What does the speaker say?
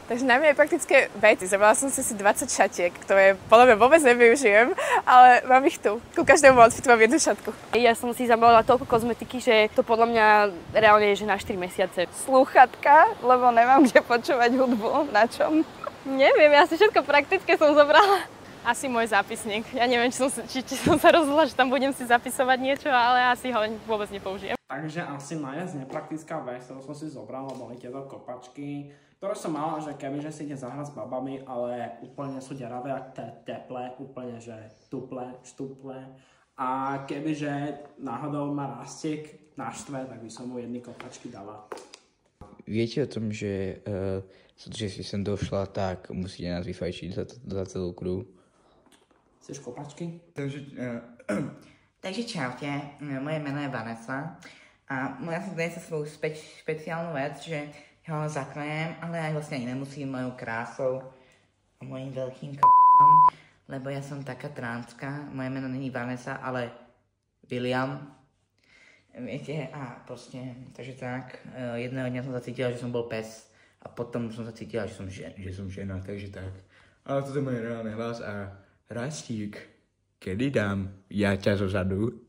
Takže najmä praktické veci. Zabrala som si 20 šatiek, ktoré podľa mňa vôbec nevyužijem, ale mám ich tu. Ku každému outfitu mám jednu šatku. Ja som si zabalila toľko kozmetiky, že to podľa mňa reálne je, že na 4 mesiace. Slúchatka, lebo nemám kde počúvať hudbu, na čom. Neviem, ja si všetko praktické som zobrala. Asi môj zápisník. Ja neviem, či som sa rozhodla, že tam budem si zapisovať niečo, ale asi ho vôbec nepoužijem. Takže asi najviac nepraktická vec, ktorú som si zobrala, boli tieto kopačky, ktoré som mala, že kebyže si ide zahrať s babami, ale úplne sú deravé, ak teplé, úplne že tuple, štuple. A kebyže náhodou ma rastiek naštve, tak by som mu jedny kopačky dala. Viete o tom, že si sem došla, tak musíte nás vyfajčiť za celú crew? Chceš kopačky? Takže čaute, moje meno je Vanessa a ja som dnes svoju špeciálnu vec, že ho zakrojem, ale aj vlastne aj nemusím mojou krásou a mojim veľkým kokotom, lebo ja som taká tránska, moje meno není Vanessa, ale William. Viete, a proste, takže tak, jedného dňa som sa cítila, že som bol pes a potom som sa cítila, že som žena, takže tak. Ale toto je môj reálny hlas a Rastík, kedy dám ja ťa zo zadu?